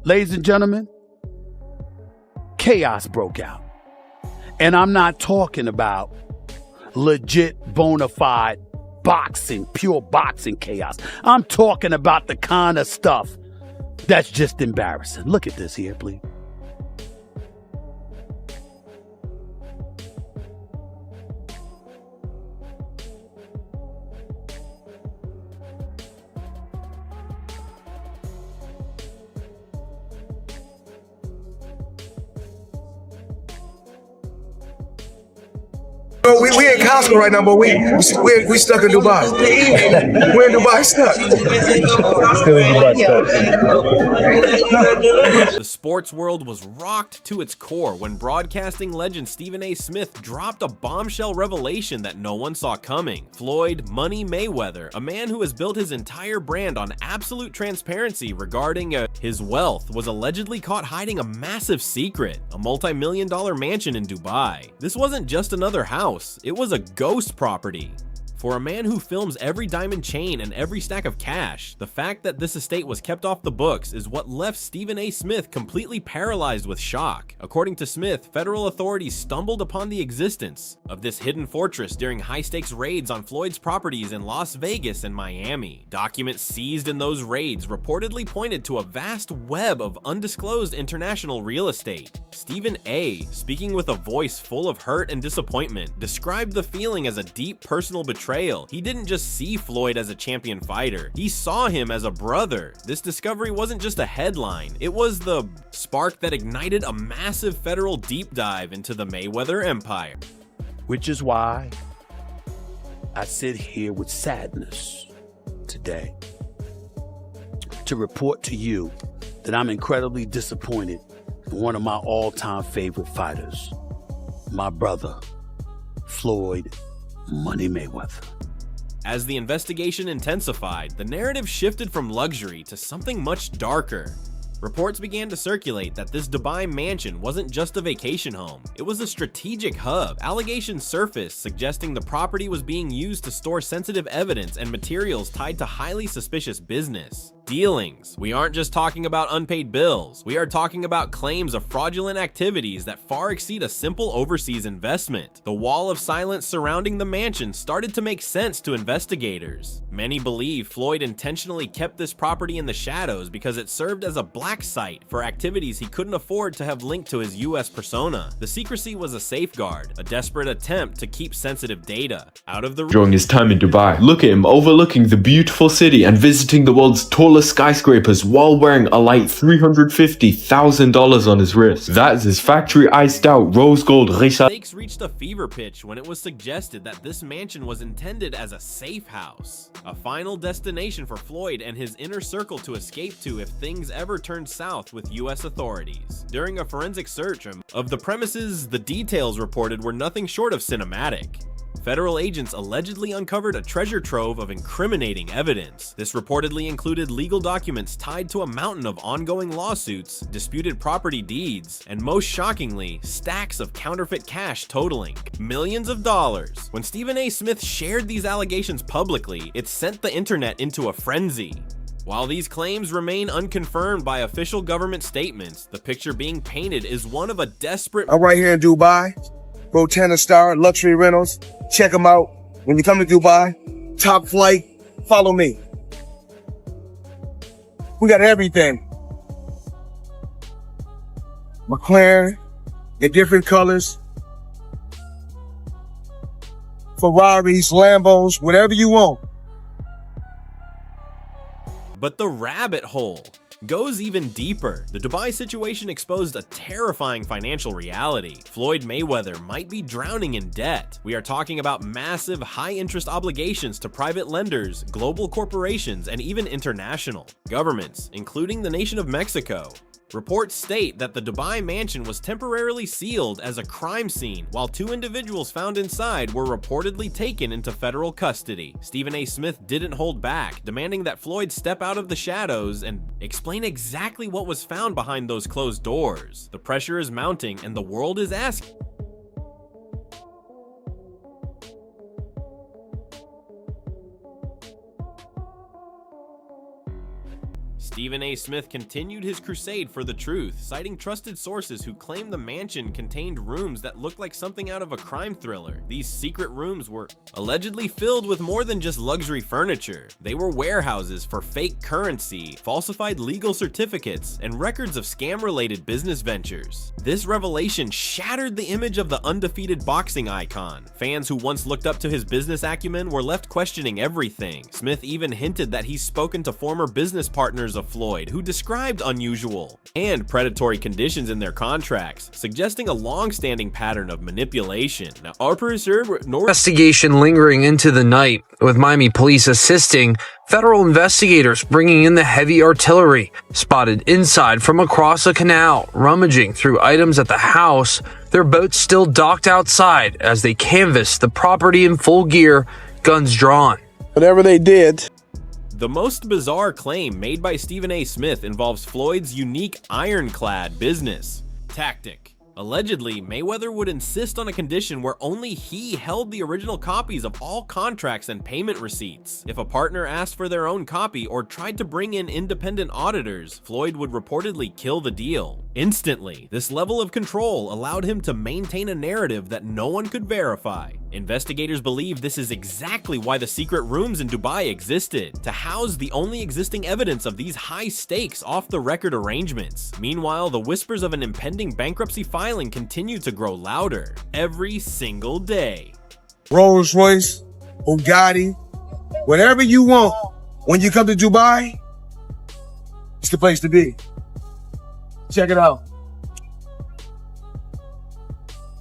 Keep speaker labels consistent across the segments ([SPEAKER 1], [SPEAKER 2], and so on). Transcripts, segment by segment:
[SPEAKER 1] Ladies and gentlemen, chaos broke out. And I'm not talking about legit, bona fide boxing, pure boxing chaos. I'm talking about the kind of stuff that's just embarrassing. Look at this here, please.
[SPEAKER 2] We in Costco right now, but we stuck in Dubai. We're in Dubai stuck.
[SPEAKER 3] The sports world was rocked to its core when broadcasting legend Stephen A. Smith dropped a bombshell revelation that no one saw coming. Floyd "Money" Mayweather, a man who has built his entire brand on absolute transparency regarding his wealth, was allegedly caught hiding a massive secret, a multi-million-dollar mansion in Dubai. This wasn't just another house, it was a ghost property. For a man who films every diamond chain and every stack of cash, the fact that this estate was kept off the books is what left Stephen A. Smith completely paralyzed with shock. According to Smith, federal authorities stumbled upon the existence of this hidden fortress during high-stakes raids on Floyd's properties in Las Vegas and Miami. Documents seized in those raids reportedly pointed to a vast web of undisclosed international real estate. Stephen A., speaking with a voice full of hurt and disappointment, described the feeling as a deep personal betrayal. He didn't just see Floyd as a champion fighter, he saw him as a brother. This discovery wasn't just a headline, it was the spark that ignited a massive federal deep dive into the Mayweather empire.
[SPEAKER 1] Which is why I sit here with sadness today to report to you that I'm incredibly disappointed in one of my all-time favorite fighters, my brother, Floyd "Money" Mayweather.
[SPEAKER 3] As the investigation intensified, the narrative shifted from luxury to something much darker. Reports began to circulate that this Dubai mansion wasn't just a vacation home, it was a strategic hub. Allegations surfaced suggesting the property was being used to store sensitive evidence and materials tied to highly suspicious business dealings. We aren't just talking about unpaid bills, we are talking about claims of fraudulent activities that far exceed a simple overseas investment. The wall of silence surrounding the mansion started to make sense to investigators. Many believe Floyd intentionally kept this property in the shadows because it served as a black site for activities he couldn't afford to have linked to his US persona. The secrecy was a safeguard, a desperate attempt to keep sensitive data out of the
[SPEAKER 4] During his time in Dubai, look at him overlooking the beautiful city and visiting the world's tallest skyscrapers while wearing a light $350,000 on his wrist. That is his factory iced out rose gold Richard.
[SPEAKER 3] Stakes reached a fever pitch when it was suggested that this mansion was intended as a safe house, a final destination for Floyd and his inner circle to escape to if things ever turned south with US authorities. During a forensic search of the premises, the details reported were nothing short of cinematic. Federal agents allegedly uncovered a treasure trove of incriminating evidence. This reportedly included legal documents tied to a mountain of ongoing lawsuits, disputed property deeds, and most shockingly, stacks of counterfeit cash totaling millions of dollars. When Stephen A. Smith shared these allegations publicly, it sent the internet into a frenzy. While these claims remain unconfirmed by official government statements, the picture being painted is one of a desperate—
[SPEAKER 2] I'm right here in Dubai. Go 10-star luxury rentals. Check them out. When you come to Dubai, top flight, follow me. We got everything. McLaren in different colors. Ferraris, Lambos, whatever you want.
[SPEAKER 3] But the rabbit hole goes even deeper. The Dubai situation exposed a terrifying financial reality. Floyd Mayweather might be drowning in debt. We are talking about massive, high-interest obligations to private lenders, global corporations, and even international governments, including the nation of Mexico. Reports state that the Dubai mansion was temporarily sealed as a crime scene, while 2 individuals found inside were reportedly taken into federal custody. Stephen A. Smith didn't hold back, demanding that Floyd step out of the shadows and explain exactly what was found behind those closed doors. The pressure is mounting, and the world is asking. Stephen A. Smith continued his crusade for the truth, citing trusted sources who claimed the mansion contained rooms that looked like something out of a crime thriller. These secret rooms were allegedly filled with more than just luxury furniture. They were warehouses for fake currency, falsified legal certificates, and records of scam-related business ventures. This revelation shattered the image of the undefeated boxing icon. Fans who once looked up to his business acumen were left questioning everything. Smith even hinted that he's spoken to former business partners of Floyd who described unusual and predatory conditions in their contracts, suggesting a long-standing pattern of manipulation. Now, our producer,
[SPEAKER 5] Investigation lingering into the night, with Miami police assisting federal investigators bringing in the heavy artillery, spotted inside from across a canal, rummaging through items at the house, their boats still docked outside as they canvassed the property in full gear, guns drawn.
[SPEAKER 6] Whatever they did.
[SPEAKER 3] The most bizarre claim made by Stephen A. Smith involves Floyd's unique ironclad business tactic. Allegedly, Mayweather would insist on a condition where only he held the original copies of all contracts and payment receipts. If a partner asked for their own copy or tried to bring in independent auditors, Floyd would reportedly kill the deal. Instantly, this level of control allowed him to maintain a narrative that no one could verify. Investigators believe this is exactly why the secret rooms in Dubai existed, to house the only existing evidence of these high-stakes off-the-record arrangements. Meanwhile, the whispers of an impending bankruptcy filing continue to grow louder every single day.
[SPEAKER 2] Rolls Royce, Bugatti, whatever you want when you come to Dubai, it's the place to be. Check it out.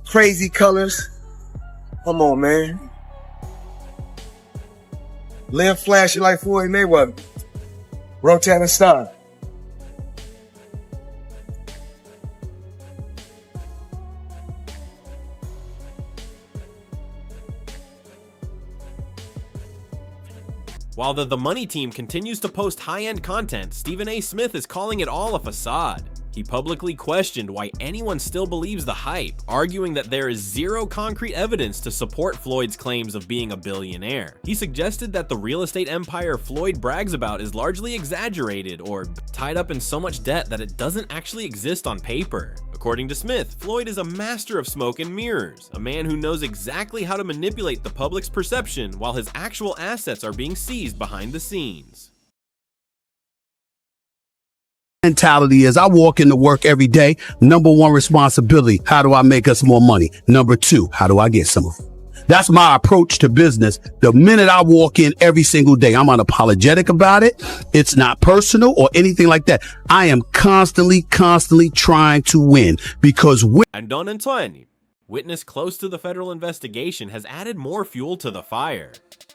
[SPEAKER 2] Crazy colors. Come on, man. Live flashy like Floyd Mayweather. Rotating star.
[SPEAKER 3] While the Money team continues to post high-end content, Stephen A. Smith is calling it all a facade. He publicly questioned why anyone still believes the hype, arguing that there is zero concrete evidence to support Floyd's claims of being a billionaire. He suggested that the real estate empire Floyd brags about is largely exaggerated or tied up in so much debt that it doesn't actually exist on paper. According to Smith, Floyd is a master of smoke and mirrors, a man who knows exactly how to manipulate the public's perception while his actual assets are being seized behind the scenes.
[SPEAKER 1] Mentality is I walk into work every day. Number one responsibility, how do I make us more money? Number two, how do I get some of it? That's my approach to business. The minute I walk in every single day, I'm unapologetic about it. It's not personal or anything like that. I am constantly trying to win because
[SPEAKER 3] And Don Antoine, witness close to the federal investigation, has added more fuel to the fire.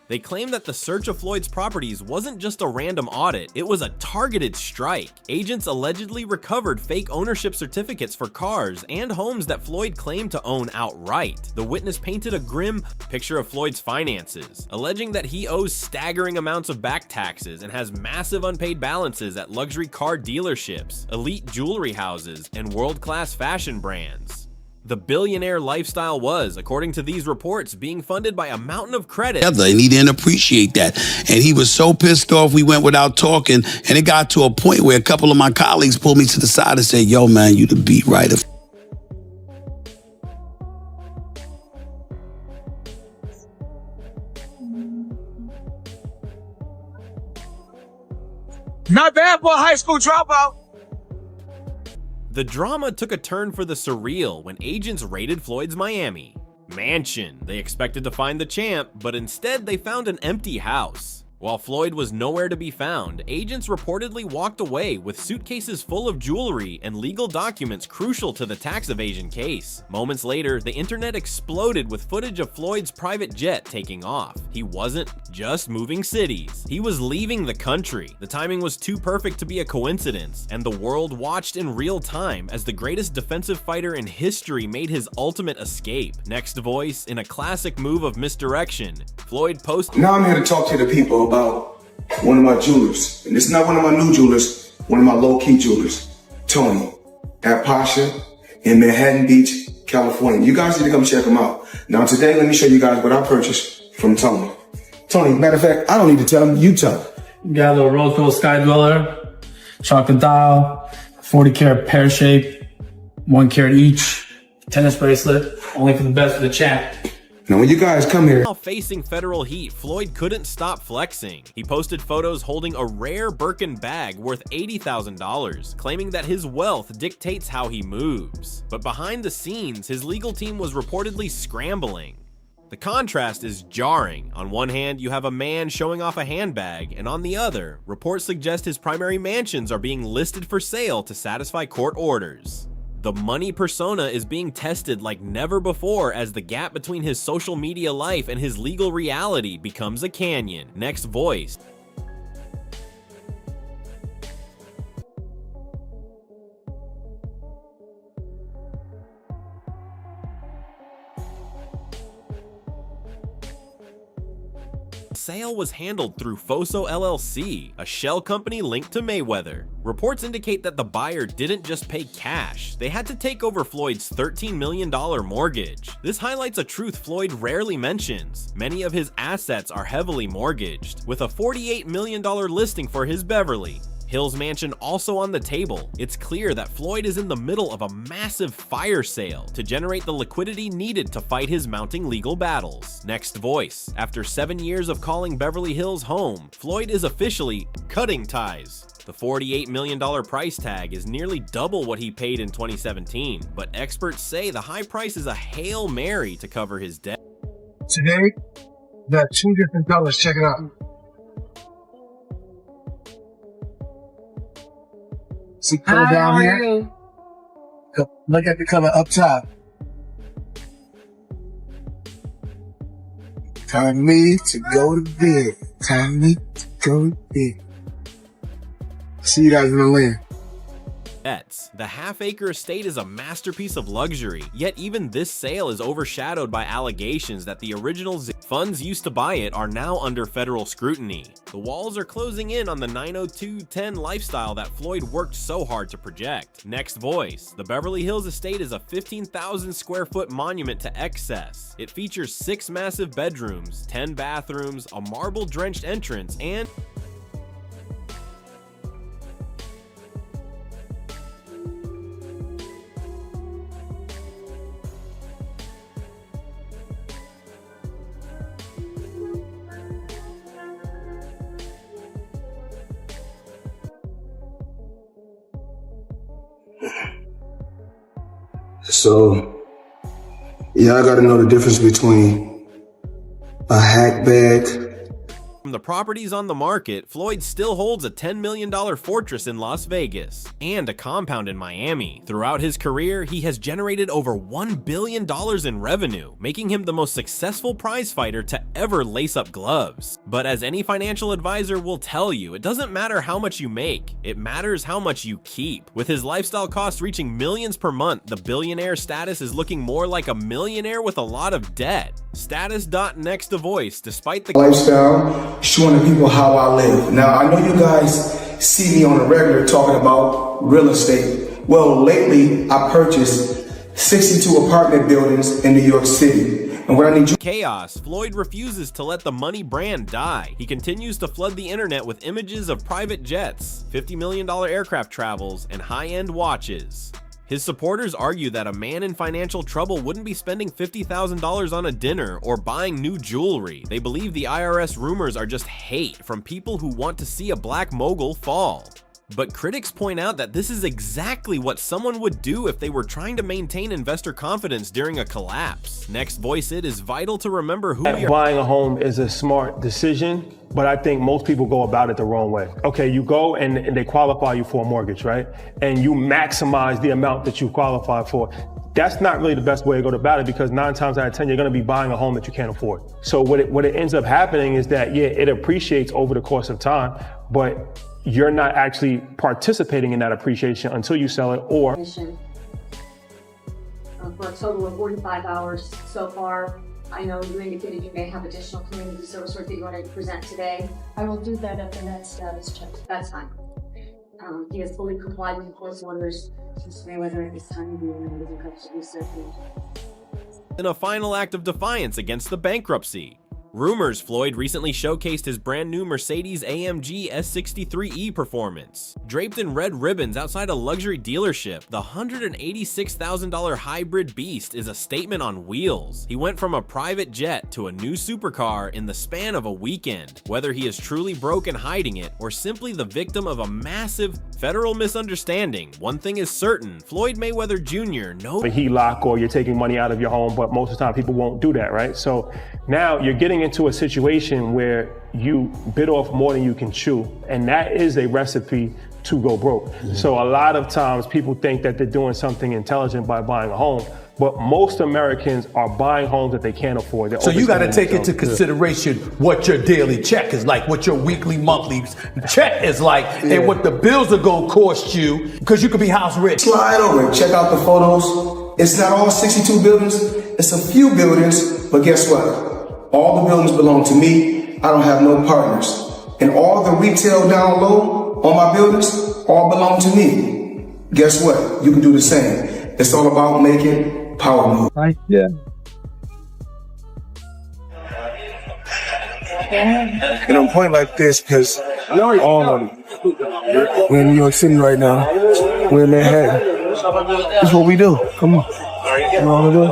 [SPEAKER 3] They claim that the search of Floyd's properties wasn't just a random audit, it was a targeted strike. Agents allegedly recovered fake ownership certificates for cars and homes that Floyd claimed to own outright. The witness painted a grim picture of Floyd's finances, alleging that he owes staggering amounts of back taxes and has massive unpaid balances at luxury car dealerships, elite jewelry houses, and world-class fashion brands. The billionaire lifestyle was, according to these reports, being funded by a mountain of credit.
[SPEAKER 7] And he didn't appreciate that. And he was so pissed off we went without talking. And it got to a point where a couple of my colleagues pulled me to the side and said, yo, man, you the beat writer.
[SPEAKER 2] Not bad for a high school dropout.
[SPEAKER 3] The drama took a turn for the surreal when agents raided Floyd's Miami mansion. They expected to find the champ, but instead they found an empty house. While Floyd was nowhere to be found, agents reportedly walked away with suitcases full of jewelry and legal documents crucial to the tax evasion case. Moments later, the internet exploded with footage of Floyd's private jet taking off. He wasn't just moving cities, he was leaving the country. The timing was too perfect to be a coincidence, and the world watched in real time as the greatest defensive fighter in history made his ultimate escape. Next voice, in a classic move of misdirection, Floyd posted,
[SPEAKER 2] Now I'm here to talk to the people about one of my jewelers. And it's not one of my new jewelers, one of my low-key jewelers, Tony, at Pasha in Manhattan Beach, California. You guys need to come check him out. Now today, let me show you guys what I purchased from Tony. Tony, matter of fact, I don't need to tell him, you tell him.
[SPEAKER 8] Got a little rose gold sky dweller.
[SPEAKER 6] chocolate dial, 40 karat pear shape, 1 carat each, tennis bracelet, only for the best of the champ.
[SPEAKER 2] Now, when you guys come here,
[SPEAKER 3] While facing federal heat, Floyd couldn't stop flexing. He posted photos holding a rare Birkin bag worth $80,000, claiming that his wealth dictates how he moves. But behind the scenes, his legal team was reportedly scrambling. The contrast is jarring. On one hand, you have a man showing off a handbag, and on the other, reports suggest his primary mansions are being listed for sale to satisfy court orders. The money persona is being tested like never before as the gap between his social media life and his legal reality becomes a canyon. Next voice. Sale was handled through Foso LLC, a shell company linked to Mayweather. Reports indicate that the buyer didn't just pay cash, they had to take over Floyd's $13 million mortgage. This highlights a truth Floyd rarely mentions. Many of his assets are heavily mortgaged, with a $48 million listing for his Beverly Hills mansion also on the table. It's clear that Floyd is in the middle of a massive fire sale to generate the liquidity needed to fight his mounting legal battles. Next voice. After 7 years of calling Beverly Hills home, Floyd is officially cutting ties. The $48 million price tag is nearly double what he paid in 2017, but experts say the high price is a Hail Mary to cover his debt.
[SPEAKER 8] Today, got 2 different colors. Check it out. See color down here? Look at the color up top. Time me to go to bed. Time me to go to bed. See you guys in the land.
[SPEAKER 3] The half-acre estate is a masterpiece of luxury, yet even this sale is overshadowed by allegations that the original funds used to buy it are now under federal scrutiny. The walls are closing in on the 90210 lifestyle that Floyd worked so hard to project. Next voice. The Beverly Hills estate is a 15,000 square foot monument to excess. It features 6 massive bedrooms, 10 bathrooms, a marble-drenched entrance, and
[SPEAKER 2] so y'all gotta know the difference between a hack bag.
[SPEAKER 3] From the properties on the market, Floyd still holds a $10 million fortress in Las Vegas and a compound in Miami. Throughout his career, he has generated over $1 billion in revenue, making him the most successful prizefighter to ever lace up gloves. But as any financial advisor will tell you, it doesn't matter how much you make, it matters how much you keep. With his lifestyle costs reaching millions per month, the billionaire status is looking more like a millionaire with a lot of debt. Status.next to voice, despite the
[SPEAKER 2] Lifestyle, showing the people how I live. Now, I know you guys see me on a regular talking about real estate. Well, lately, I purchased 62 apartment buildings in New York City. And what I need you
[SPEAKER 3] chaos, Floyd refuses to let the money brand die. He continues to flood the internet with images of private jets, $50 million aircraft travels, and high-end watches. His supporters argue that a man in financial trouble wouldn't be spending $50,000 on a dinner or buying new jewelry. They believe the IRS rumors are just hate from people who want to see a black mogul fall. But critics point out that this is exactly what someone would do if they were trying to maintain investor confidence during a collapse. Next voice, it is vital to remember who we are.
[SPEAKER 9] Buying a home is a smart decision, but I think most people go about it the wrong way. Okay, you go and they qualify you for a mortgage, right? And you maximize the amount that you qualify for. That's not really the best way to go about it, because 9 times out of 10, you're gonna be buying a home that you can't afford. So what it ends up happening is that, yeah, it appreciates over the course of time, but you're not actually participating in that appreciation until you sell it, or
[SPEAKER 10] for a total of 45 hours so far. I know you indicated you may have additional community service work that you want to present today.
[SPEAKER 11] I will do that at the next status check.
[SPEAKER 10] That's fine. He has fully complied with the court's orders. Mr. Mayweather, at this time, you will be custody.
[SPEAKER 3] In a final act of defiance against the bankruptcy. Rumors Floyd recently showcased his brand new Mercedes-AMG S63E performance. Draped in red ribbons outside a luxury dealership, the $186,000 hybrid beast is a statement on wheels. He went from a private jet to a new supercar in the span of a weekend. Whether he is truly broke and hiding it, or simply the victim of a massive federal misunderstanding, one thing is certain: Floyd Mayweather Jr. knows
[SPEAKER 9] a HELOC, or you're taking money out of your home, but most of the time people won't do that, right? So now you're getting into a situation where you bit off more than you can chew, and that is a recipe to go broke. So a lot of times people think that they're doing something intelligent by buying a home, but most Americans are buying homes that they can't afford.
[SPEAKER 1] So you got to take into consideration what your daily check is like, what your weekly, monthly check is like, and what the bills are going to cost you, because you could be house rich.
[SPEAKER 2] Slide over and check out the photos. It's not all 62 buildings. It's a few buildings, but guess what? All the buildings belong to me. I don't have no partners. And all the retail down low on my buildings all belong to me. Guess what? You can do the same. It's all about making power moves.
[SPEAKER 8] Right? Yeah. And I'm pointing like this because we're in New York City right now. We're in Manhattan. That's what we do. Come on. You know what I'm doing?